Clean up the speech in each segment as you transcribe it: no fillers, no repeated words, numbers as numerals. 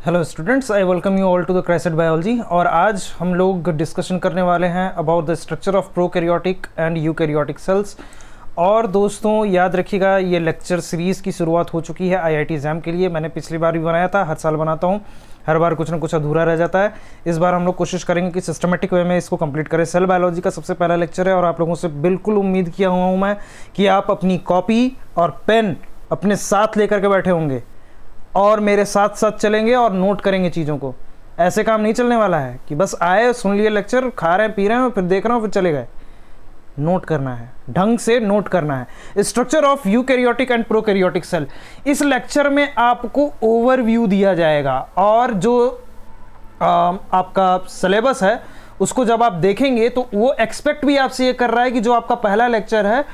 Hello students, I welcome you all to the क्राइसेट biology. और आज हम लोग डिस्कशन करने वाले हैं about the structure of prokaryotic and eukaryotic cells. और दोस्तों याद रखिएगा, ये लेक्चर सीरीज़ की शुरुआत हो चुकी है आईआईटी एग्ज़ाम के लिए। मैंने पिछली बार भी बनाया था, हर साल बनाता हूँ, हर बार कुछ ना कुछ अधूरा रह जाता है। इस बार हम लोग कोशिश करेंगे कि सिस्टमेटिक वे में इसको कंप्लीट करें। सेल बायोलॉजी का सबसे पहला लेक्चर है और आप लोगों से बिल्कुल उम्मीद किया हुआ हूँ मैं कि आप अपनी कॉपी और पेन अपने साथ लेकर के बैठे होंगे और मेरे साथ साथ चलेंगे और नोट करेंगे चीज़ों को। ऐसे काम नहीं चलने वाला है कि बस आए, सुन लिए लेक्चर, खा रहे हैं, पी रहे हैं, फिर देख रहे हो, फिर चले गए। नोट करना है, ढंग से नोट करना है। Structure of eukaryotic and prokaryotic cell, इस लेक्चर में आपको ओवरव्यू दिया जाएगा और जो आपका सिलेबस है उसको जब आप देखेंगे तो वो एक्सपेक्ट भी आपसे ये कर रहा है कि जो आपका पहला लेक्चर है,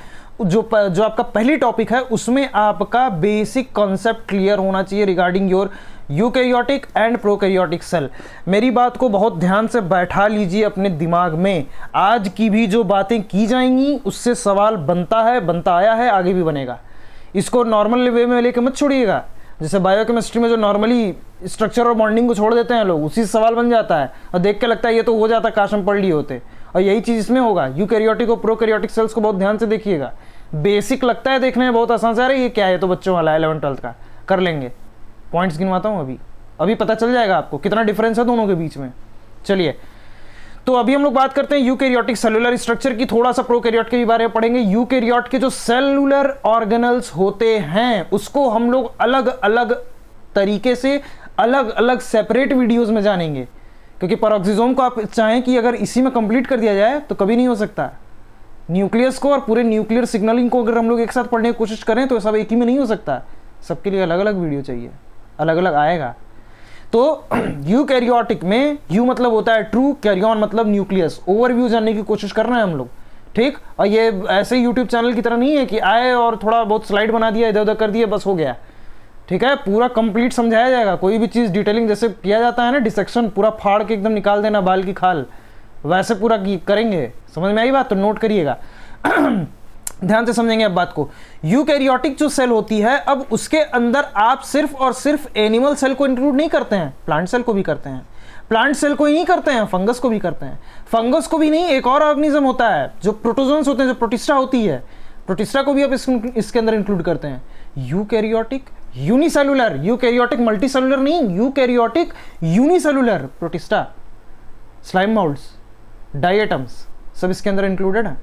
जो आपका पहली टॉपिक है, उसमें आपका बेसिक कॉन्सेप्ट क्लियर होना चाहिए regarding your eukaryotic and prokaryotic cell. मेरी बात को बहुत ध्यान से बैठा लीजिए अपने दिमाग में। आज की भी जो बातें की जाएंगी उससे सवाल बनता है, बनता आया है, आगे भी बनेगा। इसको नॉर्मल वे में लेकर मत छोड़िएगा। जैसे बायोकेमिस्ट्री में जो नॉर्मली स्ट्रक्चर और बॉन्डिंग को छोड़ देते हैं लोग, उसी से सवाल बन जाता है और देख के लगता है ये तो हो जाता, काश हम पढ़ लिए होते। और यही चीज़ इसमें होगा। यूकैरियोटिक और प्रोकैरियोटिक सेल्स को बहुत ध्यान से देखिएगा। बेसिक लगता है देखने में बहुत आसान से, अरे ये क्या है, तो बच्चों वाला है 11th-12th का, कर लेंगे। पॉइंट्स गिनवाता हूँ, अभी पता चल जाएगा आपको कितना डिफरेंस है दोनों के बीच में। चलिए, तो अभी हम लोग बात करते हैं यूकैरियोटिक सेलुलर स्ट्रक्चर की। थोड़ा सा प्रोकैरियोट के बारे में पढ़ेंगे। यूकैरियोट के जो सेलुलर ऑर्गेनल्स होते हैं उसको हम लोग अलग अलग तरीके से, अलग अलग सेपरेट वीडियोस में जानेंगे, क्योंकि पैरोक्सिसोम को आप चाहें कि अगर इसी में कंप्लीट कर दिया जाए तो कभी नहीं हो सकता। न्यूक्लियस को और पूरे न्यूक्लियर सिग्नलिंग को अगर हम लोग एक साथ पढ़ने की कोशिश करें तो सब एक ही में नहीं हो सकता। सबके लिए अलग अलग वीडियो चाहिए, अलग अलग आएगा। तो यूकैरियोटिक में यू मतलब होता है ट्रू, कैरियन मतलब न्यूक्लियस। ओवरव्यू जानने की कोशिश कर रहे हैं हम लोग, ठीक। और ये ऐसे यूट्यूब चैनल की तरह नहीं है कि आए और थोड़ा बहुत स्लाइड बना दिया, इधर उधर कर दिया, बस हो गया, ठीक है। पूरा कंप्लीट समझाया जाएगा। कोई भी चीज़ डिटेलिंग जैसे किया जाता है ना, डिसेक्शन पूरा फाड़ के एकदम निकाल देना बाल की खाल, वैसे पूरा करेंगे। समझ में आई बात? तो नोट करिएगा, ध्यान से समझेंगे अब बात को। यूकैरियोटिक जो सेल होती है, अब उसके अंदर आप सिर्फ और सिर्फ एनिमल सेल को इंक्लूड नहीं करते हैं, प्लांट सेल को भी करते हैं। प्लांट सेल को ही नहीं करते हैं, फंगस को भी करते हैं। फंगस को भी नहीं, एक और ऑर्गेनिज्म होता है जो प्रोटोजोन्स होते हैं, जो प्रोटिस्टा होती है, प्रोटिस्टा को भी आप इसके अंदर इंक्लूड करते हैं। यूकैरियोटिक यूनिसेलुलर, यूकैरियोटिक मल्टीसेलुलर नहीं, eukaryotic unicellular, protista, slime moulds, diatoms सब इसके अंदर इंक्लूडेड है।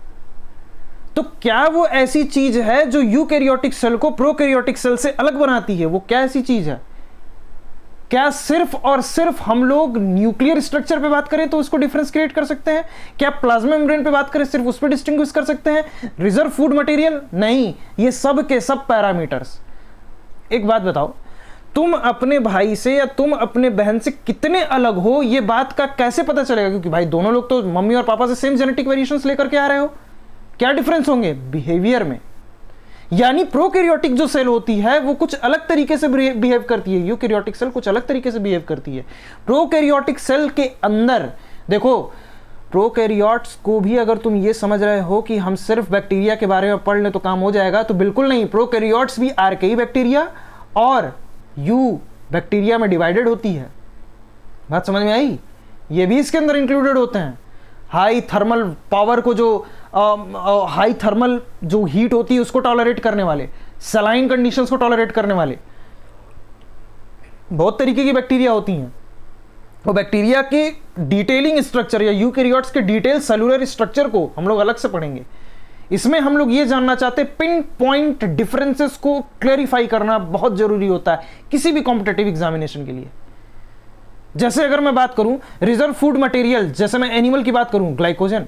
तो क्या वो ऐसी चीज है जो यूकैरियोटिक सेल को प्रोकैरियोटिक सेल से अलग बनाती है? वो क्या ऐसी चीज है? क्या सिर्फ और सिर्फ हम लोग न्यूक्लियर स्ट्रक्चर पे बात करें तो उसको डिफरेंस क्रिएट कर सकते हैं? क्या प्लाज्मा मेम्ब्रेन पे बात करें सिर्फ उस पर डिस्टिंग्विश कर सकते हैं? Reserve food material? नहीं, ये सब के सब पैरामीटर्स। एक बात बताओ, तुम अपने भाई से या तुम अपने बहन से कितने अलग हो, ये बात का कैसे पता चलेगा? क्योंकि भाई दोनों लोग तो मम्मी और पापा से सेम जेनेटिक वेरिएशंस लेकर के आ रहे हो। क्या डिफरेंस होंगे? बिहेवियर में। यानी प्रोकैरियोटिक जो सेल होती है वो कुछ अलग तरीके से बिहेव करती है, यूकैरियोटिक सेल कुछ अलग तरीके से बिहेव करती है। प्रोकैरियोटिक सेल के अंदर देखो, प्रोकैरियोट्स को भी अगर तुम ये समझ रहे हो कि हम सिर्फ बैक्टीरिया के बारे में पढ़ लें तो काम हो जाएगा, तो बिल्कुल नहीं। प्रोकैरियोट्स भी आर्केई बैक्टीरिया और यू बैक्टीरिया में डिवाइडेड होती है। बात समझ में आई? ये भी इसके अंदर इंक्लूडेड होते हैं। हाई थर्मल पावर को, जो हाई थर्मल जो हीट होती है उसको टॉलरेट करने वाले, सलाइन कंडीशंस को टॉलरेट करने वाले बहुत तरीके की बैक्टीरिया होती हैं। वो बैक्टीरिया के डिटेलिंग स्ट्रक्चर या यूकैरियोट्स के डिटेल सेलुलर स्ट्रक्चर को हम लोग अलग से पढ़ेंगे। इसमें हम लोग ये जानना चाहते हैं, पिन पॉइंट डिफरेंसेस को क्लैरिफाई करना बहुत जरूरी होता है किसी भी कॉम्पिटिटिव एग्जामिनेशन के लिए। जैसे अगर मैं बात करूं रिजर्व फूड मटेरियल, जैसे मैं एनिमल की बात करूं ग्लाइकोजन,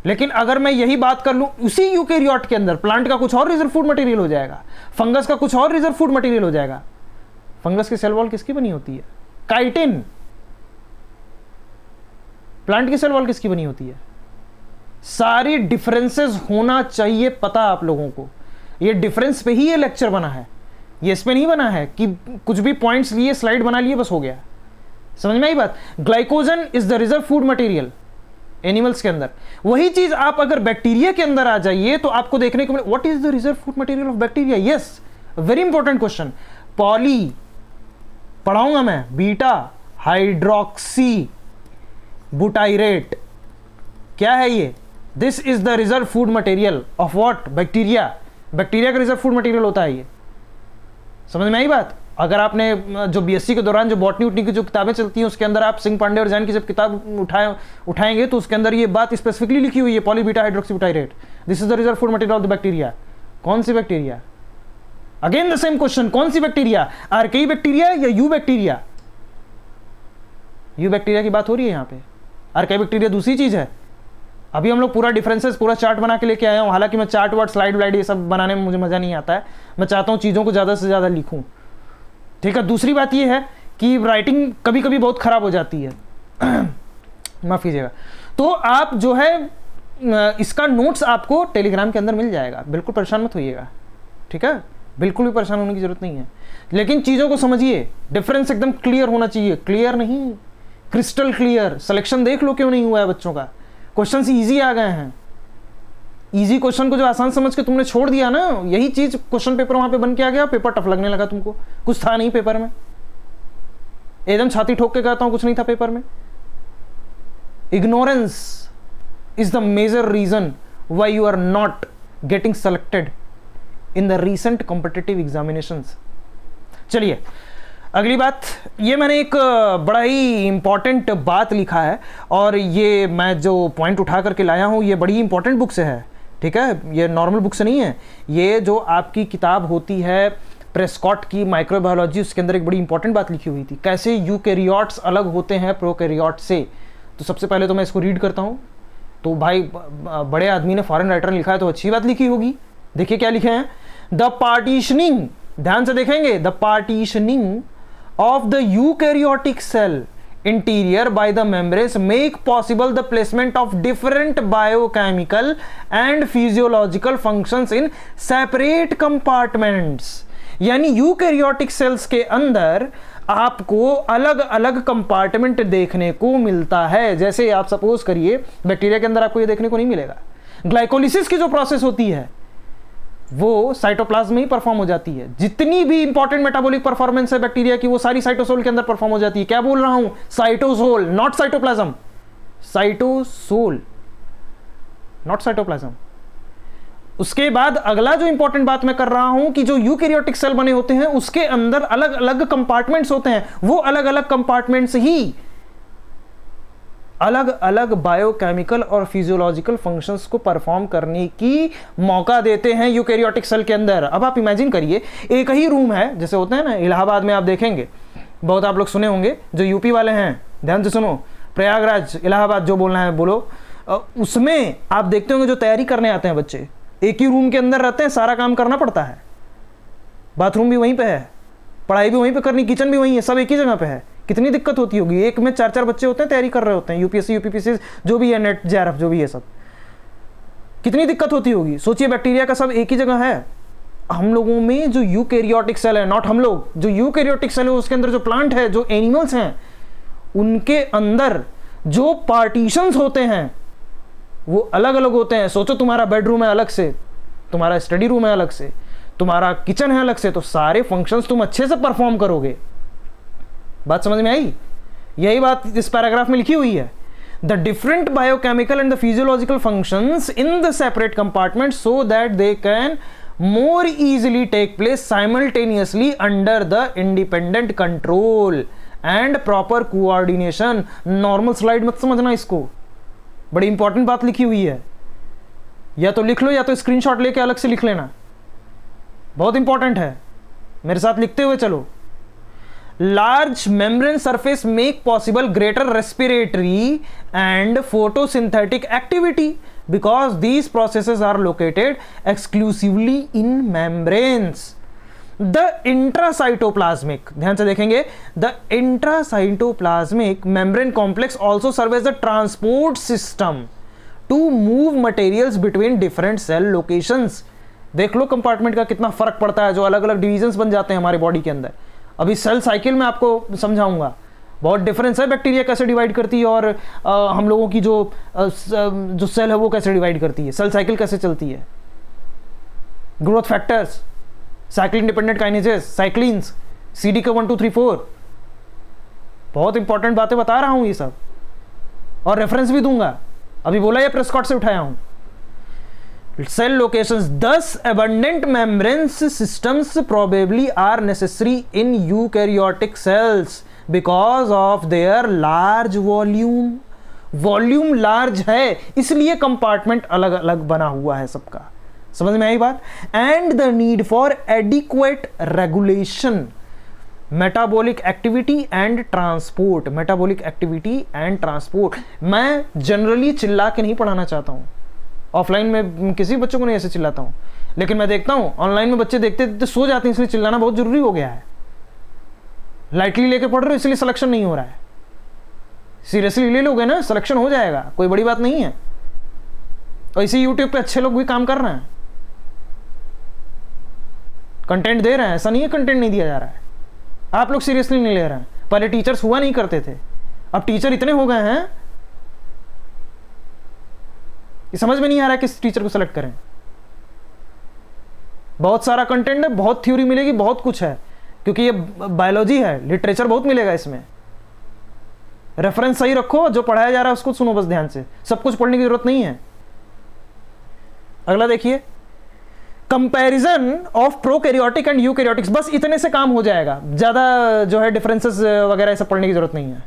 लेकिन अगर मैं यही बात कर लूं उसी यूकैरियोट के अंदर, प्लांट का कुछ और रिजर्व फूड मटेरियल हो जाएगा, फंगस का कुछ और रिजर्व फूड मटेरियल हो जाएगा। फंगस की सेल वॉल किसकी बनी होती है? काइटिन। प्लांट की सेल वॉल किसकी बनी होती है? सारी डिफरेंसेस होना चाहिए पता आप लोगों को। ये डिफरेंस पे ही ये लेक्चर बना है, ये इस पे नहीं बना है कि कुछ भी पॉइंट्स लिए स्लाइड बना लिए बस हो गया। समझ में आई बात? Glycogen is the reserve food material animals के अंदर। वही चीज आप अगर बैक्टीरिया के अंदर आ जाइए तो आपको देखने को मिले, what is the reserve food material of bacteria? Yes, very important question. Poly पढ़ाऊंगा मैं, बीटा हाइड्रोक्सी बुटाइरेट। क्या है ये? This is the reserve food material of what? Bacteria. Bacteria का रिजर्व फूड मटेरियल होता है ये। समझ में आई बात? अगर आपने जो बीएससी के दौरान जो बॉटनी उटनी की जो किताबें चलती हैं उसके अंदर आप सिंह पांडे और जैन की जब किताब उठाएंगे तो उसके अंदर ये बात स्पेसिफिकली लिखी हुई है, poly beta hydroxybutyrate, this is the reserve food material of the bacteria. कौन सी bacteria? Again the same question, कौन सी बैक्टीरिया? आर्केई बैक्टीरिया या यू बैक्टीरिया? यू बैक्टीरिया की बात हो रही है यहाँ पे, आर्केई बैक्टीरिया दूसरी चीज है। अभी हम लोग पूरा डिफरेंसेस पूरा चार्ट बना के लेके आया हूँ, हालांकि मैं चार्ट वार्ट स्लाइड व्लाइड ये सब बनाने में मुझे मजा नहीं आता है, मैं चाहता हूँ चीज़ों को ज़्यादा से ज़्यादा लिखूँ, ठीक है। दूसरी बात ये है कि राइटिंग कभी कभी बहुत ख़राब हो जाती है माफ़ कीजिएगा। तो आप जो है इसका नोट्स आपको टेलीग्राम के अंदर मिल जाएगा, बिल्कुल परेशान मत होइएगा, ठीक है, बिल्कुल भी परेशान होने की ज़रूरत नहीं है। लेकिन चीज़ों को समझिए, डिफरेंस एकदम क्लियर होना चाहिए, क्लियर नहीं क्रिस्टल क्लियर। सिलेक्शन देख लो क्यों नहीं हुआ है बच्चों का, क्वेश्चन ईजी आ गए हैं। इजी क्वेश्चन को जो आसान समझ के तुमने छोड़ दिया ना, यही चीज क्वेश्चन पेपर वहां पे बन के आ गया, पेपर टफ लगने लगा तुमको, कुछ था नहीं पेपर में, एकदम छाती ठोक के कहता हूं कुछ नहीं था पेपर में। Ignorance is the major reason why you are not getting selected in the recent competitive examinations. चलिए अगली बात, ये मैंने एक बड़ा ही इंपॉर्टेंट बात लिखा है और ये मैं जो पॉइंट उठा करके लाया हूँ ये बड़ी इंपॉर्टेंट बुक से है, ठीक है, ये नॉर्मल बुक से नहीं है। ये जो आपकी किताब होती है प्रेस्कॉट की माइक्रोबायोलॉजी, उसके अंदर एक बड़ी इंपॉर्टेंट बात लिखी हुई थी, कैसे यूकैरियोट्स अलग होते हैं प्रोकैरियोट से। तो सबसे पहले तो मैं इसको रीड करता हूँ। तो भाई बड़े आदमी ने फॉरेन राइटर ने लिखा है तो अच्छी बात लिखी होगी। देखिए क्या लिखे हैं, द पार्टीशनिंग, ध्यान से देखेंगे, the partitioning of the eukaryotic cell interior by the membranes make possible the placement of different biochemical and physiological functions in separate compartments। यानी यूकैरियोटिक सेल्स के अंदर आपको अलग अलग कंपार्टमेंट देखने को मिलता है। जैसे आप सपोज करिए बैक्टीरिया के अंदर आपको ये देखने को नहीं मिलेगा, ग्लाइकोलिसिस की जो प्रोसेस होती है वो साइटोप्लाज्म में ही परफॉर्म हो जाती है। जितनी भी इंपॉर्टेंट मेटाबॉलिक परफॉर्मेंस है बैक्टीरिया की वो सारी साइटोसोल के अंदर परफॉर्म हो जाती है। क्या बोल रहा हूं, cytosol, not cytoplasm, cytosol not cytoplasm. उसके बाद अगला जो इंपॉर्टेंट बात मैं कर रहा हूं कि जो यूकैरियोटिक सेल बने होते हैं उसके अंदर अलग अलग कंपार्टमेंट्स होते हैं, वो अलग अलग कंपार्टमेंट्स ही अलग अलग बायोकेमिकल और फिजियोलॉजिकल फंक्शंस को परफॉर्म करने की मौका देते हैं यूकैरियोटिक सेल के अंदर। अब आप इमेजिन करिए एक ही रूम है, जैसे होते हैं ना इलाहाबाद में, आप देखेंगे बहुत आप लोग सुने होंगे, जो यूपी वाले हैं ध्यान से सुनो, प्रयागराज इलाहाबाद जो बोलना है बोलो, उसमें आप देखते होंगे जो तैयारी करने आते हैं बच्चे एक ही रूम के अंदर रहते हैं, सारा काम करना पड़ता है, बाथरूम भी वहीं पे है, पढ़ाई भी वहीं पे करनी, किचन भी वहीं है, सब एक ही जगह पे है। कितनी दिक्कत होती होगी, एक में 4-4 बच्चे होते हैं तैयारी कर रहे होते हैं, यूपीएससी यूपीपीसी जो भी है, नेट जेआरएफ जो भी है, सब कितनी दिक्कत होती होगी। सोचिए बैक्टीरिया का सब एक ही जगह है। हम लोगों में जो यूकैरियोटिक सेल है, नॉट हम लोग, जो यूकैरियोटिक सेल है उसके अंदर जो प्लांट है, जो एनिमल्स हैं, उनके अंदर जो पार्टीशंस होते हैं वो अलग अलग होते हैं। सोचो तुम्हारा बेडरूम है अलग से, तुम्हारा स्टडी रूम है अलग से, तुम्हारा किचन है अलग से, तो सारे फंक्शंस तुम अच्छे से परफॉर्म करोगे। बात समझ में आई? यही बात इस पैराग्राफ में लिखी हुई है। The different biochemical and the physiological functions in the separate compartment so that they can more easily take place simultaneously under the independent control and proper coordination. Normal slide मत समझना इसको, बड़ी इंपॉर्टेंट बात लिखी हुई है, या तो लिख लो या तो स्क्रीनशॉट लेके अलग से लिख लेना, बहुत इंपॉर्टेंट है, मेरे साथ लिखते हुए चलो। Large membrane surface make possible greater respiratory and photosynthetic activity because these processes are located exclusively in membranes. The intracytoplasmic, ध्यान से देखेंगे, the intracytoplasmic membrane complex also serves as a transport system to move materials between different cell locations. देख लो compartment का कितना फर्क पड़ता है, जो अलग अलग डिविजन्स बन जाते हैं हमारे बॉडी के अंदर। अभी सेल साइकिल में आपको समझाऊंगा, बहुत डिफरेंस है बैक्टीरिया कैसे डिवाइड करती है और हम लोगों की जो सेल है वो कैसे डिवाइड करती है, सेल साइकिल कैसे चलती है, growth factors, cyclin dependent kinases, cyclins, CD का 1 2 3 4, बहुत इंपॉर्टेंट बातें बता रहा हूं ये सब, और रेफरेंस भी दूंगा। अभी बोला ये प्रेसकॉट से उठाया हूं। Cell locations, thus abundant membranes systems probably are necessary in eukaryotic cells because of their large volume. Volume large है इसलिए कंपार्टमेंट अलग अलग बना हुआ है सबका। समझ में आई बात? And the need for adequate regulation metabolic activity and transport. Metabolic activity and transport. मैं जनरली चिल्ला के नहीं पढ़ाना चाहता हूं, ऑफलाइन में किसी बच्चों को नहीं ऐसे चिल्लाता हूं, लेकिन मैं देखता हूं ऑनलाइन में बच्चे देखते देखते सो जाते हैं, इसलिए चिल्लाना बहुत जरूरी हो गया है। लाइटली लेके पढ़ रहे हो इसलिए सिलेक्शन नहीं हो रहा है। सीरियसली ले लोगे ना, सिलेक्शन हो जाएगा, कोई बड़ी बात नहीं है। और इसी यूट्यूब पे अच्छे लोग भी काम कर रहे हैं, कंटेंट दे रहे हैं, ऐसा नहीं है कंटेंट नहीं दिया जा रहा है। आप लोग सीरियसली नहीं ले रहे हैं। पहले टीचर्स हुआ नहीं करते थे, अब टीचर इतने हो गए हैं, ये समझ में नहीं आ रहा है किस टीचर को सेलेक्ट करें। बहुत सारा कंटेंट है, बहुत थ्योरी मिलेगी, बहुत कुछ है, क्योंकि ये बायोलॉजी है, लिटरेचर बहुत मिलेगा इसमें। रेफरेंस सही रखो, जो पढ़ाया जा रहा है उसको सुनो बस ध्यान से, सब कुछ पढ़ने की जरूरत नहीं है। अगला देखिए, comparison of prokaryotic and eukaryotics. बस इतने से काम हो जाएगा, ज्यादा जो है डिफरेंसेस वगैरह सब पढ़ने की जरूरत नहीं है।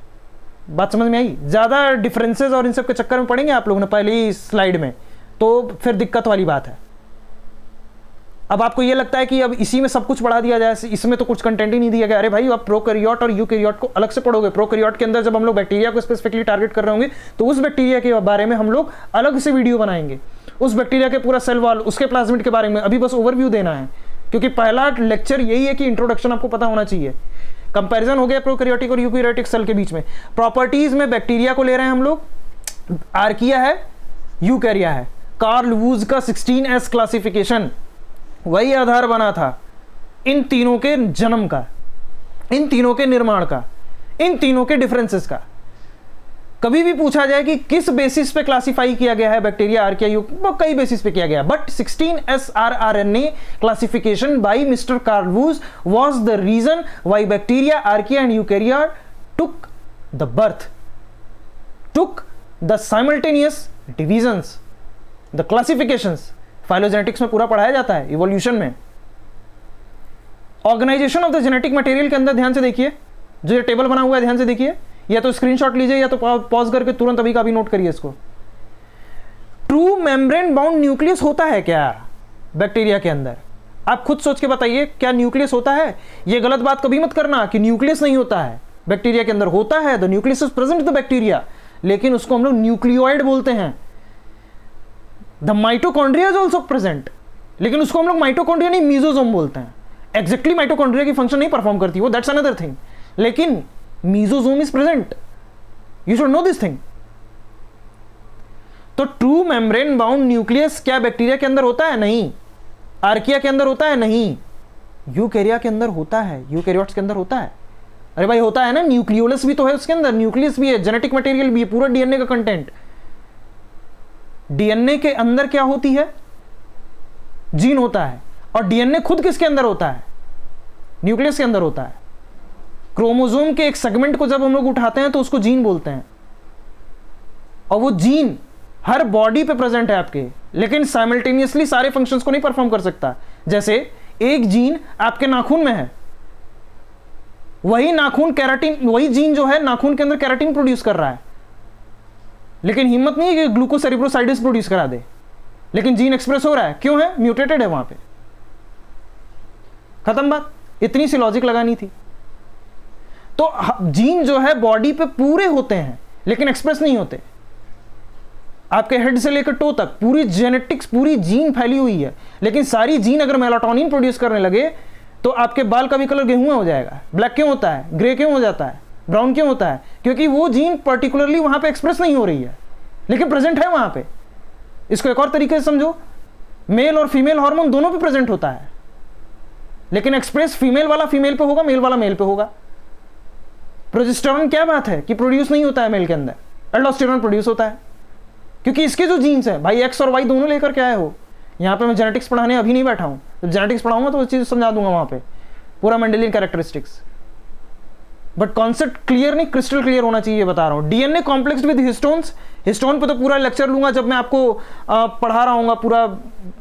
बात समझ में आई? ज्यादा डिफरेंसेस और इन सब के चक्कर में पढ़ेंगे आप लोगों ने पहली स्लाइड में, तो फिर दिक्कत वाली बात है। अब आपको ये लगता है कि अब इसी में सब कुछ पढ़ा दिया जाए, इसमें तो कुछ कंटेंट ही नहीं दिया गया। अरे भाई, आप प्रोकैरियोट और यूकैरियोट को अलग से पढ़ोगे। प्रोकैरियोट के अंदर जब हम लोग बैक्टीरिया को स्पेसिफिकली टारगेट कर रहे होंगे, तो उस बैक्टीरिया के बारे में हम लोग अलग से वीडियो बनाएंगे। उस बैक्टीरिया के पूरा सेल वॉल, उसके प्लाज्मिड के बारे में अभी बस ओवरव्यू देना है, क्योंकि पहला लेक्चर यही है कि इंट्रोडक्शन आपको पता होना चाहिए। कंपैरिजन हो गया प्रोकैरियोटिक और यूकैरियोटिक सेल के बीच में। प्रॉपर्टीज में बैक्टीरिया को ले रहे हैं हम लोग, आर्किया है, यूकैरिया है। कार्ल वूज का 16S क्लासिफिकेशन वही आधार बना था इन तीनों के जन्म का, इन तीनों के निर्माण का, इन तीनों के डिफरेंसेस का। कभी भी पूछा जाए कि किस बेसिस पे क्लासिफाई किया गया है बैक्टीरिया, आर्किया, वो कई बेसिस पे किया गया, but 16S rRNA classification by mister Carl Woese was the reason why bacteria, archaea and eukarya took the birth, took the simultaneous divisions, the classifications. Phylogenetics में पूरा पढ़ाया जाता है, इवोल्यूशन में। Organisation of the genetic material के अंदर ध्यान से देखिए, जो ये टेबल बना हुआ है ध्यान से देखिए, या तो स्क्रीनशॉट लीजिए या तो पॉज करके तुरंत अभी का अभी नोट करिए इसको। ट्रू मेम्ब्रेन बाउंड न्यूक्लियस होता है क्या बैक्टीरिया के अंदर? आप खुद सोच के बताइए, क्या न्यूक्लियस होता है? ये गलत बात कभी मत करना कि न्यूक्लियस नहीं होता है। बैक्टीरिया के अंदर होता है, the nucleus is present in the bacteria, लेकिन उसको हम लोग न्यूक्लियोइड बोलते हैं। The mitochondria is also present, लेकिन उसको हम लोग माइटोकॉन्ड्रिया नहीं मीजोसोम बोलते हैं। एग्जैक्टली माइटोकॉन्ड्रिया की फंक्शन नहीं परफॉर्म करती वो, दैट्स अनदर थिंग, लेकिन mesosome is present, you should know this thing. तो ट्रू मेम्ब्रेन बाउंड न्यूक्लियस क्या बैक्टीरिया के अंदर होता है? नहीं। आर्किया के अंदर होता है? नहीं। यूकैरिया के अंदर होता है, यूकैरियोट्स के अंदर होता है। अरे भाई होता है ना, न्यूक्लियोलस भी तो है उसके अंदर, न्यूक्लियस भी है, जेनेटिक मटेरियल भी है, पूरा डीएनए का कंटेंट। डीएनए के अंदर क्या होती है? जीन होता है। और डीएनए खुद किसके अंदर होता है? न्यूक्लियस के अंदर होता है। क्रोमोसोम के एक सेगमेंट को जब हम लोग उठाते हैं तो उसको जीन बोलते हैं, और वो जीन हर बॉडी पे प्रेजेंट है आपके, लेकिन साइमल्टेनियसली सारे फंक्शंस को नहीं परफॉर्म कर सकता। जैसे एक जीन आपके नाखून में है, वही नाखून केराटिन, वही जीन जो है नाखून के अंदर केराटिन प्रोड्यूस कर रहा है, लेकिन हिम्मत नहीं है कि ग्लूकोसेरिब्रोसाइडिस प्रोड्यूस करा दे, लेकिन जीन एक्सप्रेस हो रहा है। क्यों है? म्यूटेटेड है वहां पे। खत्म बात, इतनी सी लॉजिक लगानी थी। तो जीन जो है बॉडी पे पूरे होते हैं, लेकिन एक्सप्रेस नहीं होते। आपके हेड से लेकर टो तक पूरी जेनेटिक्स, पूरी जीन फैली हुई है, लेकिन सारी जीन अगर मेलाटोनिन प्रोड्यूस करने लगे तो आपके बाल का भी कलर गेहूं हो जाएगा। ब्लैक क्यों होता है? ग्रे क्यों हो जाता है? ब्राउन क्यों होता है? क्योंकि वो जीन पर्टिकुलरली वहां पे एक्सप्रेस नहीं हो रही है, लेकिन प्रेजेंट है वहां पे। इसको एक और तरीके से समझो, मेल और फीमेल हार्मोन दोनों पे प्रेजेंट होता है, लेकिन एक्सप्रेस फीमेल वाला फीमेल पे होगा, मेल वाला मेल पे होगा। प्रोजेस्टेरोन क्या बात है कि प्रोड्यूस नहीं होता है मेल के अंदर, एल्डोस्टेरोन प्रोड्यूस होता है, क्योंकि इसके जो जीन्स है भाई, एक्स और वाई दोनों लेकर के आए हो। यहाँ पे मैं जेनेटिक्स पढ़ाने अभी नहीं बैठा हूँ, जब जेनेटिक्स पढ़ाऊंगा तो वो चीज़ समझा दूंगा वहाँ पे, पूरा Mendelian characteristics. But concept clear नहीं, क्रिस्टल क्लियर होना चाहिए, बता रहा हूं। DNA complex with histones, histone पे तो पूरा लेक्चर लूंगा जब मैं आपको पढ़ा रहा हूँ पूरा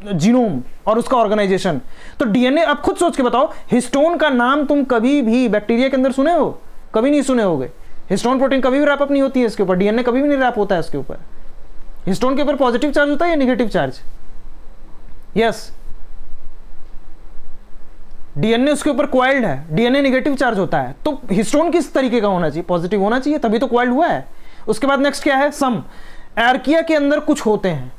जीनोम और उसका ऑर्गेनाइजेशन। तो डीएनए, अब खुद सोच के बताओ, हिस्टोन का नाम तुम कभी भी बैक्टीरिया के अंदर सुने हो? कभी नहीं सुने होगे। हिस्टोन प्रोटीन कभी भी रैप अप नहीं होती है इसके ऊपर, डीएनए कभी भी नहीं रैप होता है इसके ऊपर। हिस्टोन के ऊपर पॉजिटिव चार्ज होता है या नेगेटिव चार्ज? यस, डीएनए उसके ऊपर क्वाइल्ड है, डीएनए नेगेटिव चार्ज होता है। तो हिस्टोन किस तरीके का होना चाहिए? पॉजिटिव होना चाहिए, तभी तो क्वाइल्ड हुआ है। उसके बाद नेक्स्ट क्या है? सम। आर्किया के अंदर कुछ होते हैं,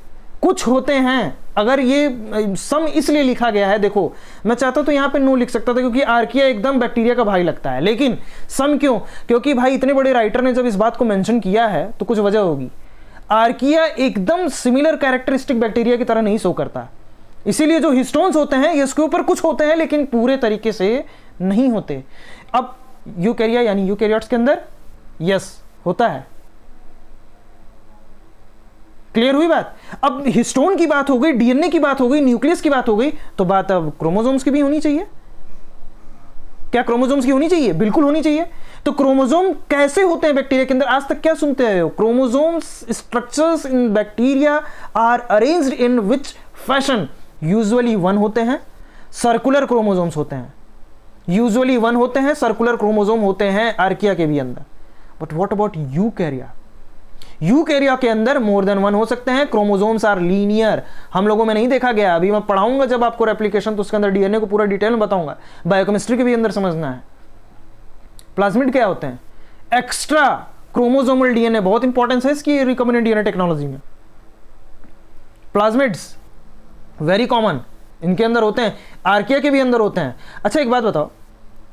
कुछ होते हैं। अगर ये सम इसलिए लिखा गया है, देखो मैं चाहता तो यहां पे नो लिख सकता था क्योंकि आर्किया एकदम बैक्टीरिया का भाई लगता है, लेकिन सम क्यों? क्योंकि भाई इतने बड़े राइटर ने जब इस बात को मेंशन किया है तो कुछ वजह होगी। आर्किया एकदम सिमिलर कैरेक्टरिस्टिक बैक्टीरिया की तरह नहीं शो करता, इसीलिए जो हिस्टोन्स होते हैं इसके ऊपर कुछ होते हैं लेकिन पूरे तरीके से नहीं होते। अब यूकैरिया यानी यूकैरियोट्स के अंदर यस होता है। क्लियर हुई बात? अब हिस्टोन की बात हो गई, डीएनए की बात हो गई, न्यूक्लियस की बात हो गई, तो बात अब क्रोमोसोम्स की भी होनी चाहिए। क्या क्रोमोसोम्स की होनी चाहिए? बिल्कुल होनी चाहिए। तो क्रोमोसोम कैसे होते हैं बैक्टीरिया के अंदर? आज तक क्या सुनते हैं? Chromosomes structures in bacteria are arranged in which fashion? Usually 1 होते हैं, सर्कुलर क्रोमोसोम्स होते हैं, यूजुअली 1 होते हैं, सर्कुलर क्रोमोसोम होते हैं आर्किया के भी अंदर। But what about यूकैरिया? यूकैरिया के अंदर मोर देन 1 हो सकते हैं, क्रोमोसोम्स आर लीनियर। हम लोगों में नहीं देखा गया, अभी मैं पढ़ाऊंगा जब आपको रेप्लिकेशन, तो उसके अंदर डीएनए को पूरा डिटेल में बताऊंगा, बायोकेमिस्ट्री के भी अंदर समझना है। प्लाज्मिड क्या होते हैं? एक्स्ट्रा क्रोमोसोमल डीएनए, बहुत इंपॉर्टेंस है इसकी रिकॉम्बिनेंट डीएनए टेक्नोलॉजी में। प्लाज्मिड्स वेरी कॉमन इनके अंदर होते हैं, आर्किया के भी अंदर होते हैं। अच्छा एक बात बताओ,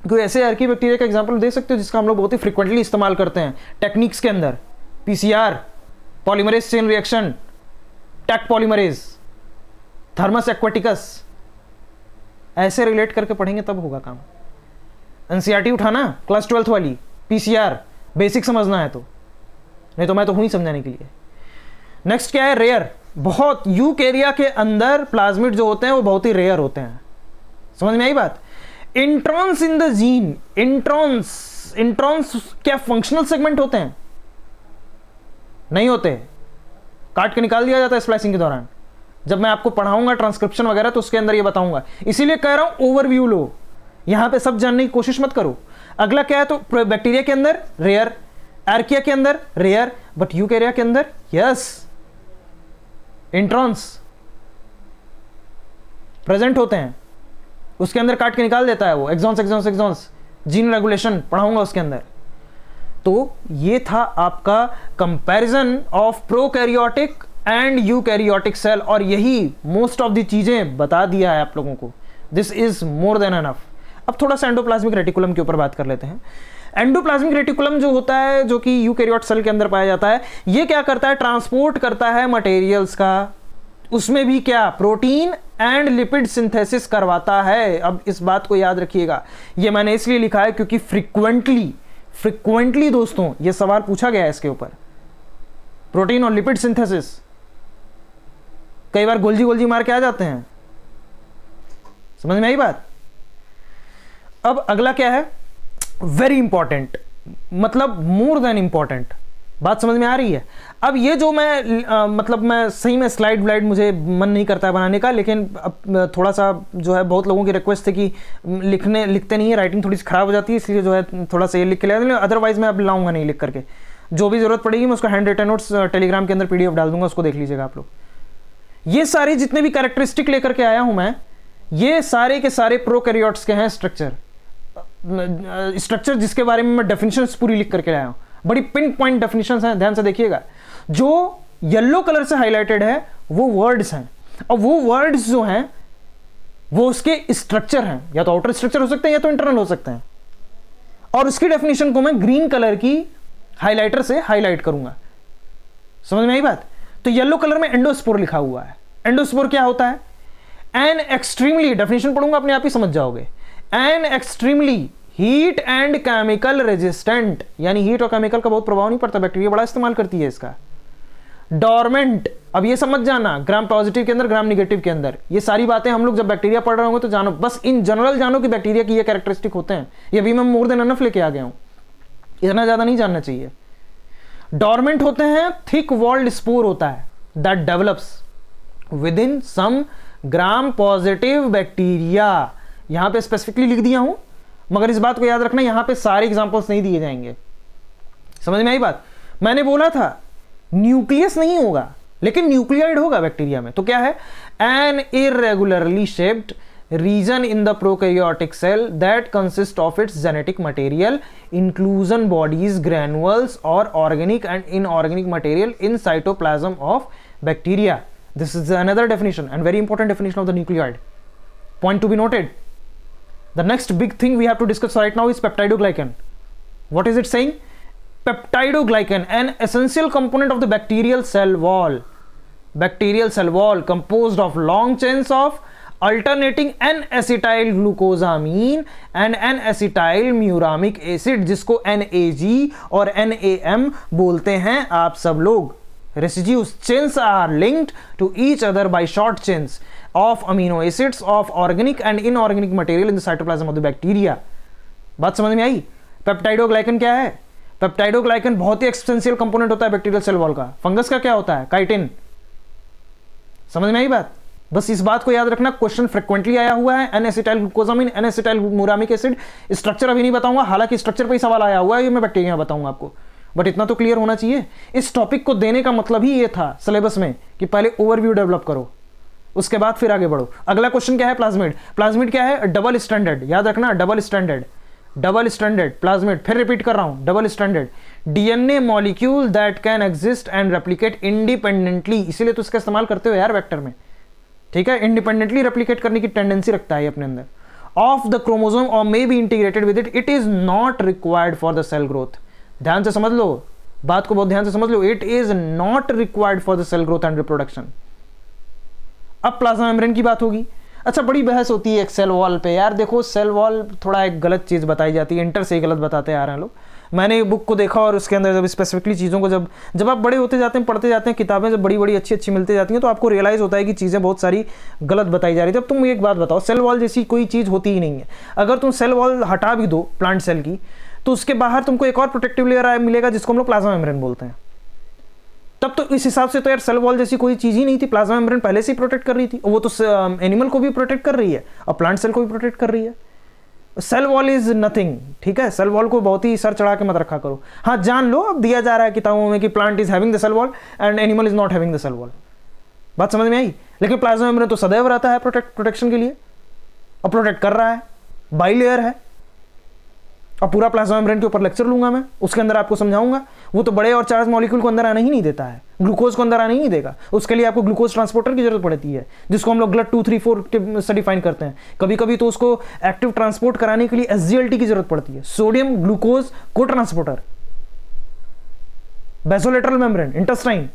कोई ऐसे आर्किया बैक्टीरिया का एग्जांपल दे सकते हो जिसका हम लोग बहुत ही फ्रिक्वेंटली इस्तेमाल करते हैं टेक्निक्स के अंदर? PCR, polymerase chain reaction, Taq polymerase, thermos aquaticus, ऐसे रिलेट करके पढ़ेंगे तब होगा काम। एनसीईआरटी उठाना क्लास 12th वाली, पीसीआर बेसिक समझना है तो, नहीं तो मैं तो हूं ही समझाने के लिए। नेक्स्ट क्या है? रेयर। बहुत यूकैरिया के अंदर प्लाज्मिड जो होते हैं वो बहुत ही रेयर होते हैं। समझ में आई बात? Introns in the gene, introns क्या फंक्शनल सेगमेंट होते हैं? नहीं होते, काट के निकाल दिया जाता है स्प्लाइसिंग के दौरान। जब मैं आपको पढ़ाऊंगा ट्रांसक्रिप्शन वगैरह तो उसके अंदर ये बताऊंगा, इसीलिए कह रहा हूं ओवरव्यू लो, यहां पे सब जानने की कोशिश मत करो। अगला क्या है? तो बैक्टीरिया के अंदर रेयर, आर्किया के अंदर रेयर, बट यूकैरिया के अंदर यस, इंट्रॉन्स प्रेजेंट होते हैं। उसके अंदर काट के निकाल देता है वो, एक्सॉन्स, जीन रेगुलेशन पढ़ाऊंगा उसके अंदर। तो ये था आपका comparison of prokaryotic and eukaryotic cell, और यही मोस्ट ऑफ द चीजें बता दिया है आप लोगों को। This is more than enough. अब थोड़ा सा एंडोप्लाज्मिक रेटिकुलम के ऊपर बात कर लेते हैं। एंडोप्लाज्मिक रेटिकुलम जो होता है, जो कि यूकैरियोट सेल के अंदर पाया जाता है, ये क्या करता है? ट्रांसपोर्ट करता है मटेरियल्स का, उसमें भी क्या? प्रोटीन एंड लिपिड सिंथेसिस करवाता है। अब इस बात को याद रखिएगा, ये मैंने इसलिए लिखा है क्योंकि फ्रिक्वेंटली दोस्तों ये सवाल पूछा गया है इसके ऊपर, प्रोटीन और लिपिड सिंथेसिस। कई बार गोलजी मार के आ जाते हैं। समझ में आई बात? अब अगला क्या है? वेरी इंपॉर्टेंट, मतलब मोर देन इंपॉर्टेंट। बात समझ में आ रही है? अब ये जो मैं मतलब मैं सही में स्लाइड मुझे मन नहीं करता है बनाने का, लेकिन अब थोड़ा सा जो है बहुत लोगों की रिक्वेस्ट है कि लिखते नहीं है, राइटिंग थोड़ी सी खराब हो जाती है, इसलिए जो है थोड़ा सा ये लिख के ले, अदरवाइज मैं अब लाऊंगा नहीं लिख करके। जो भी जरूरत पड़ेगी मैं उसका हैंड रिटन नोट्स टेलीग्राम के अंदर पीडीएफ डाल दूंगा, उसको देख लीजिएगा आप लोग। ये सारे जितने भी कैरेक्टरिस्टिक लेकर के आया हूं मैं, ये सारे के सारे प्रोकैरियोट्स के हैं स्ट्रक्चर जिसके बारे में मैं डेफिनेशंस पूरी लिख करके आया हूं। बड़ी पिन पॉइंट डेफिनेशंस हैं, ध्यान से देखिएगा। जो येलो कलर से हाईलाइटेड है वो वर्ड्स हैं, और वो वर्ड्स जो हैं वो उसके स्ट्रक्चर हैं, या तो आउटर स्ट्रक्चर हो सकते हैं या तो इंटरनल हो सकते हैं, और उसकी डेफिनेशन को मैं ग्रीन कलर की हाइलाइटर से हाईलाइट करूंगा। समझ में आई बात? तो येलो कलर में एंडोस्पोर लिखा हुआ है। एंडोस्पोर क्या होता है? एन एक्सट्रीमली, डेफिनेशन पढ़ूंगा अपने आप ही समझ जाओगे, an extremely heat and chemical resistant, यानी हीट और केमिकल का बहुत प्रभाव नहीं पड़ता, बैक्टीरिया बड़ा इस्तेमाल करती है इसका। डोरमेंट, अब ये समझ जाना, ग्राम पॉजिटिव के अंदर, ग्राम निगेटिव के अंदर, ये सारी बातें हम लोग जब बैक्टीरिया पढ़ रहे होंगे तो जानो, बस इन जनरल जानो कि बैक्टीरिया की ये कैरेक्टरिस्टिक होते हैं। ये भी मैं मोर देन एनफ लेके आ गया हूं। इतना ज्यादा नहीं जानना चाहिए। डोरमेंट होते हैं, थिक वॉल्ड स्पोर होता है that develops within some gram positive bacteria. यहां पे स्पेसिफिकली लिख दिया हूं, मगर इस बात को याद रखना यहां पे सारे एग्जांपल्स नहीं दिए जाएंगे। समझ में आई बात? मैंने बोला था न्यूक्लियस नहीं होगा लेकिन न्यूक्लियाइड होगा बैक्टीरिया में। तो क्या है? An irregularly shaped region in the prokaryotic cell that consist of its genetic material, inclusion bodies, granules और organic and inorganic material in cytoplasm of bacteria. This is another definition and very important definition of the nucleoid. Point to be noted. The next big thing we have to discuss right now is peptidoglycan. What is it saying? Peptidoglycan, an essential component of the bacterial cell wall. Bacterial cell wall composed of long chains of alternating N-acetyl glucosamine and N-acetyl muramic acid, जिसको NAG और NAM बोलते हैं आप सब लोग। Residues chains are linked to each other by short chains of amino acids of organic and inorganic material in the cytoplasm of the bacteria. बात समझ में आई? पेप्टाइडोग्लाइकन क्या है? पेप्टाइडोग्लाइकन बहुत ही एक्सपेंसिव कंपोनेंट होता है बैक्टीरियल सेल वॉल का। Fungus का क्या होता है? काइटिन। समझ में आई बात? बस इस बात को याद रखना, क्वेश्चन फ्रिक्वेंटली आया हुआ है। N-acetyl glucosamine, N-acetyl muramic acid. Structure अभी नहीं बताऊंगा, हालांकि स्ट्रक्चर पर ही सवाल आया हुआ है, ये मैं बैक्टीरिया में बताऊंगा आपको, बट इतना तो क्लियर होना चाहिए। इस टॉपिक को देने का मतलब ही ये था सिलेबस में कि पहले ओवरव्यू डेवलप करो, उसके बाद फिर आगे बढ़ो। अगला क्वेश्चन क्या है? प्लाज्मिड। प्लाज्मिड क्या है? Double standard. याद रखना, double standard, double standard plasmid. फिर रिपीट कर रहा हूं, double standard DNA molecule that can exist and replicate independently. इसीलिए तो इसका इस्तेमाल करते हो यार वेक्टर में, ठीक है? इंडिपेंडेंटली रेप्लिकेट करने की टेंडेंसी रखता है अपने अंदर। ऑफ द क्रोमोसोम और may be integrated with it, it is not required for the cell growth. ध्यान से समझ लो बात को, बहुत ध्यान से समझ लो। It is not required for the cell growth and reproduction. अब प्लाज्मा मेम्ब्रेन की बात होगी। अच्छा, बड़ी बहस होती है एक सेल वॉल पे। यार देखो, सेल वॉल थोड़ा एक गलत चीज बताई जाती है, इंटर से ही गलत बताते आ रहे हैं लोग। मैंने बुक को देखा और उसके अंदर जब स्पेसिफिकली चीज़ों को जब आप बड़े होते जाते हैं, पढ़ते जाते हैं, किताबें जब बड़ी बड़ी अच्छी अच्छी मिलती जाती हैं, तो आपको रियलाइज़ होता है कि चीज़ें बहुत सारी गलत बताई जा रही थी। अब तुम एक बात बताओ, सेल वॉल जैसी कोई चीज़ होती ही नहीं है। अगर तुम सेल वॉल हटा भी दो प्लांट सेल की, तो उसके बाहर तुमको एक और प्रोटेक्टिव लेयर मिलेगा जिसको हम लोग प्लाज्मा मेम्ब्रेन बोलते हैं। तब तो इस हिसाब से तो यार सेल वॉल जैसी कोई चीज़ ही नहीं थी। प्लाज्मा मेम्ब्रेन पहले से ही प्रोटेक्ट कर रही थी, वो तो एनिमल को भी प्रोटेक्ट कर रही है और प्लांट सेल को भी प्रोटेक्ट कर रही है। सेल वॉल इज नथिंग, ठीक है? सेल वॉल को बहुत ही सर चढ़ा के मत रखा करो। हाँ, जान लो अब दिया जा रहा है किताबों में कि plant is having the cell wall and animal is not having the cell wall. बात समझ में आई? लेकिन प्लाज्मा मेम्ब्रेन तो सदैव रहता है प्रोटेक्शन के लिए और प्रोटेक्ट कर रहा है, बाई लेयर है। और पूरा प्लाज्मा मेम्ब्रेन के ऊपर लेक्चर लूंगा मैं, उसके अंदर आपको समझाऊंगा। वो तो बड़े और चार्ज मॉलिक्यूल को अंदर आने ही नहीं देता है, ग्लूकोज को अंदर आने ही नहीं देगा। उसके लिए आपको ग्लूकोज ट्रांसपोर्टर की जरूरत पड़ती है, जिसको हम लोग ग्लट 2, 3, 4 से डिफाइन करते हैं। कभी कभी तो उसको एक्टिव ट्रांसपोर्ट कराने के लिए SGLT की जरूरत पड़ती है, sodium glucose cotransporter. Basolateral membrane, intestine.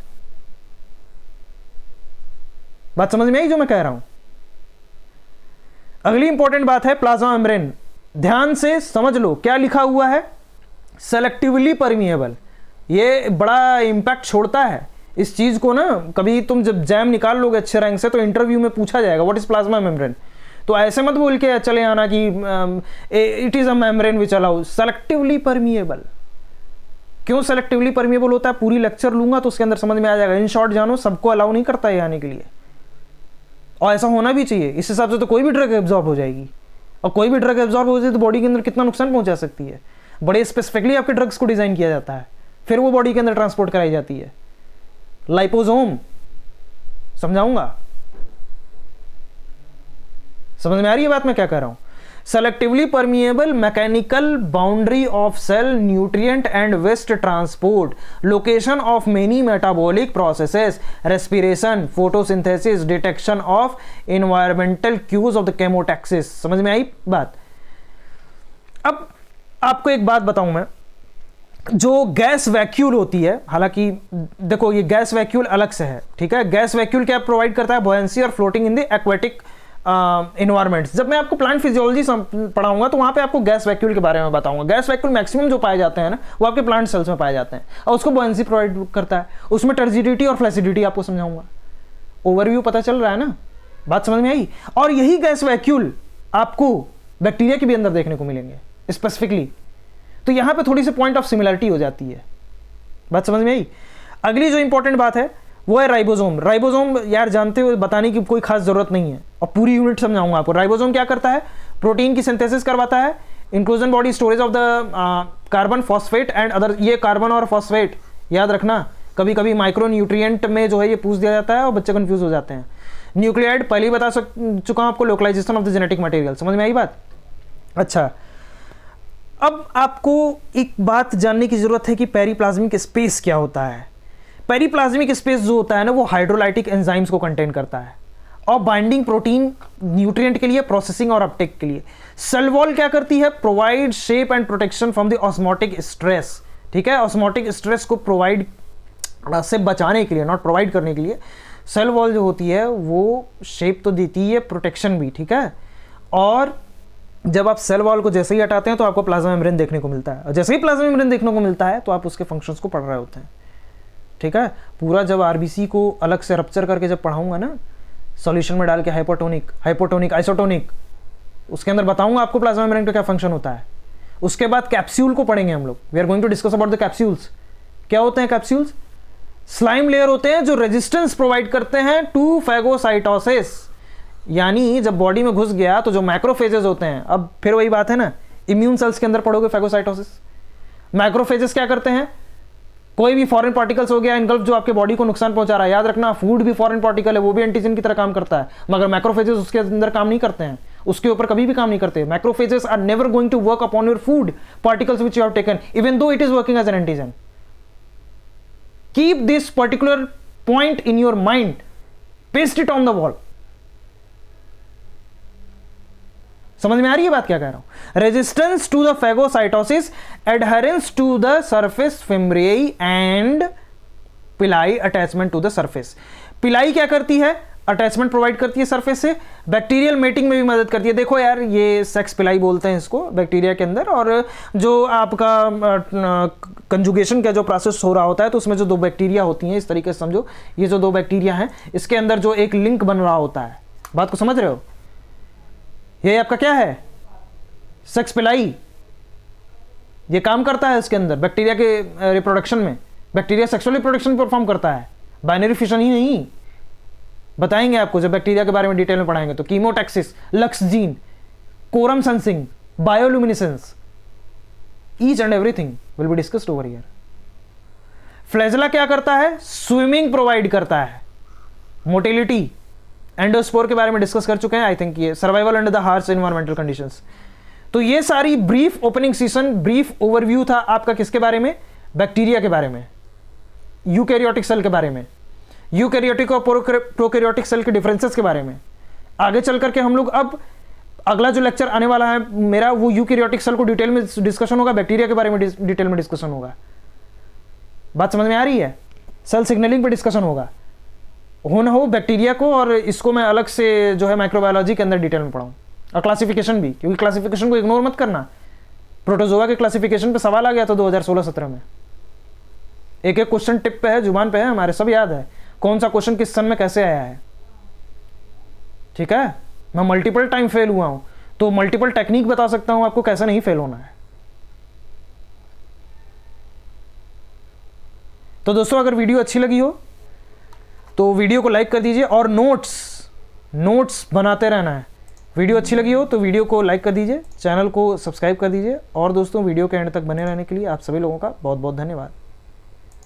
बात समझ में आई जो मैं कह रहा हूं? अगली इंपॉर्टेंट बात है प्लाज्मा मेम्ब्रेन। ध्यान से समझ लो क्या लिखा हुआ है, सेलेक्टिवली परमिएबल। ये बड़ा इंपैक्ट छोड़ता है इस चीज को ना। कभी तुम जब जैम निकाल लोगे अच्छे रैंक से, तो इंटरव्यू में पूछा जाएगा व्हाट इज प्लाज्मा मेम्ब्रेन, तो ऐसे मत बोल के चले आना कि it is a membrane which allow selectively permeable. क्यों सेलेक्टिवली परमिएबल होता है? पूरी लेक्चर लूंगा तो उसके अंदर समझ में आ जाएगा। इन शॉर्ट जानो, सबको अलाउ नहीं करता है आने के लिए, और ऐसा होना भी चाहिए। इस हिसाब से तो कोई भी ड्रग एब्जॉर्ब हो जाएगी, और कोई भी ड्रग एब्जॉर्ब हो जाए तो बॉडी के अंदर कितना नुकसान पहुंचा सकती है। बड़े स्पेसिफिकली आपके ड्रग्स को डिजाइन किया जाता है, फिर वो बॉडी के अंदर ट्रांसपोर्ट कराई जाती है। लाइपोसोम, समझाऊंगा। समझ में आ रही है बात मैं क्या कह रहा हूं? Selectively permeable mechanical boundary of cell nutrient and waste transport, location of many metabolic processes, respiration, photosynthesis, detection of environmental cues of the chemotaxis. समझ में आई बात? अब आपको एक बात बताऊं मैं, जो गैस वैक्यूल होती है, हालांकि देखो ये गैस वैक्यूल अलग से है, ठीक है? गैस वैक्यूल क्या प्रोवाइड करता है? बॉयंसी और floating in the aquatic environments. जब मैं आपको प्लांट फिजियोलॉजी पढ़ाऊंगा तो वहां पे आपको गैस वैक्यूल के बारे में बताऊंगा। गैस वैक्यूल मैक्सिमम जो पाए जाते हैं ना, वो आपके प्लांट सेल्स में पाए जाते हैं, और उसको बॉयंसी प्रोवाइड करता है। उसमें टर्जिडिटी और फ्लैसिडिटी आपको समझाऊंगा। ओवरव्यू पता चल रहा है ना? बात समझ में आई? और यही गैस वैक्यूल आपको बैक्टीरिया के भी अंदर देखने को मिलेंगे स्पेसिफिकली। तो यहाँ पे थोड़ी सी पॉइंट ऑफ सिमिलरिटी हो जाती है। बात समझ में आई? अगली जो इंपॉर्टेंट बात है वो है राइबोसोम। राइबोसोम यार जानते हो, बताने की कोई खास जरूरत नहीं है, और पूरी यूनिट समझाऊंगा आपको। राइबोसोम क्या करता है? प्रोटीन की सिंथेसिस करवाता है, inclusion body storage of the carbon phosphate and other. ये कार्बन और फॉस्फेट याद रखना, कभी कभी माइक्रो न्यूट्रिएंट में जो है ये पूछ दिया जाता है और बच्चे कंफ्यूज हो जाते हैं। न्यूक्लियाइड पहले ही बता चुका हूं आपको, localisation of the genetic material. समझ में आई बात? अच्छा, अब आपको एक बात जानने की जरूरत है कि पेरिप्लाज्मिक स्पेस क्या होता है। पेरिप्लाज्मिक स्पेस जो होता है ना, वो हाइड्रोलाइटिक एंजाइम्स को कंटेन करता है और बाइंडिंग प्रोटीन न्यूट्रिएंट के लिए, प्रोसेसिंग और अपटेक के लिए। सेल वॉल क्या करती है? Provide shape and protection from the osmotic stress. ठीक है, ऑस्मोटिक स्ट्रेस को प्रोवाइड से बचाने के लिए, नॉट प्रोवाइड करने के लिए, सेल वॉल जो होती है वो शेप तो देती है, प्रोटेक्शन भी। ठीक है, और जब आप सेल वॉल को जैसे ही हटाते हैं तो आपको प्लाज्मा मेम्ब्रेन देखने को मिलता है, और जैसे ही प्लाज्मा मेम्ब्रेन देखने को मिलता है तो आप उसके फंक्शंस को पढ़ रहे होते हैं। ठीक है, पूरा जब आरबीसी को अलग से रप्चर करके जब पढ़ाऊंगा ना, सॉल्यूशन में डाल के हाइपोटोनिक, हाइपोटोनिक, आइसोटोनिक, उसके अंदर बताऊंगा आपको प्लाज्मा मेम्ब्रेन का क्या फंक्शन होता है। उसके बाद कैप्सूल को पढ़ेंगे हम लोग। We are going to discuss about the capsules. क्या होते हैं कैप्सूल्स? स्लाइम लेयर होते हैं जो रेजिस्टेंस प्रोवाइड करते हैं टू फैगोसाइटोसिस, यानी जब बॉडी में घुस गया तो जो मैक्रोफेजेस होते हैं, अब फिर वही बात है ना, इम्यून सेल्स के अंदर पढ़ोगे फैगोसाइटोसिस। मैक्रोफेजेस क्या करते हैं? कोई भी फॉरेन पार्टिकल्स हो गया इनगल्फ जो आपके बॉडी को नुकसान पहुंचा रहा है, याद रखना फूड भी फॉरेन पार्टिकल है, वो भी एंटीजन की तरह काम करता है, मगर मैक्रोफेजेस उसके अंदर काम नहीं करते हैं, उसके ऊपर कभी भी काम नहीं करते। Macrophages are never going to work upon your food particles which you have taken, even though it is working as an antigen. Keep this particular point in your mind, paste it on the wall. समझ में आ रही है बात क्या कह रहा हूं? Resistance to the phagocytosis, adherence to the surface fimbriae and pili attachment to the surface. Pili क्या करती है? अटैचमेंट प्रोवाइड करती है सरफेस से। बैक्टीरियल मेटिंग में भी मदद करती है। देखो यार, ये सेक्स पिलाई बोलते हैं इसको बैक्टीरिया के अंदर, और जो आपका कंजुगेशन का जो प्रोसेस हो रहा होता है तो उसमें जो दो बैक्टीरिया होती हैं, इस तरीके से समझो, ये जो दो बैक्टीरिया हैं इसके अंदर जो एक लिंक बन रहा होता है, बात को समझ रहे हो? ये आपका क्या है? सेक्स पिलाई। ये काम करता है इसके अंदर बैक्टीरिया के रिप्रोडक्शन में। बैक्टीरिया सेक्सुअल रिप्रोडक्शन परफॉर्म करता है, बाइनरी फिशन ही नहीं। बताएंगे आपको जब बैक्टीरिया के बारे में डिटेल में पढ़ाएंगे तो। Chemotaxis, lux gene, quorum sensing, bioluminescence, each and everything will be discussed over here. Flagella क्या करता है? स्विमिंग प्रोवाइड करता है। मोटिलिटी, एंडोस्पोर के बारे में डिस्कस कर चुके हैं आई थिंक, ये survival under the harsh environmental conditions. तो ये सारी brief opening session, brief overview था आपका किसके बारे में? बैक्टीरिया के बारे में, यूकैरियोटिक सेल के बारे में, यूकैरियोटिक और प्रोकैरियोटिक सेल के डिफरेंसेस के बारे में। आगे चल करके हम लोग, अब अगला जो लेक्चर आने वाला है मेरा, वो यूकैरियोटिक सेल को डिटेल में डिस्कशन होगा, बैक्टीरिया के बारे में डिटेल में डिस्कशन होगा। बात समझ में आ रही है? सेल सिग्नलिंग पे डिस्कशन होगा। हो ना हो बैक्टीरिया को, और इसको मैं अलग से जो है माइक्रोबायोलॉजी के अंदर डिटेल में पढ़ाऊँ, और क्लासिफिकेशन भी, क्योंकि क्लासिफिकेशन को इग्नोर मत करना। प्रोटोजोआ के क्लासिफिकेशन पे सवाल आ गया था 2016-17 में। एक एक क्वेश्चन टिप पे है, जुबान पे है, हमारे सब याद है कौन सा क्वेश्चन किस सन में कैसे आया है। ठीक है, मैं मल्टीपल टाइम फेल हुआ हूं तो मल्टीपल टेक्निक बता सकता हूं आपको कैसे नहीं फेल होना है। तो दोस्तों, अगर वीडियो अच्छी लगी हो तो वीडियो को लाइक कर दीजिए, और नोट्स बनाते रहना है। वीडियो अच्छी लगी हो तो वीडियो को लाइक कर दीजिए, चैनल को सब्सक्राइब कर दीजिए, और दोस्तों वीडियो के एंड तक बने रहने के लिए आप सभी लोगों का बहुत बहुत धन्यवाद।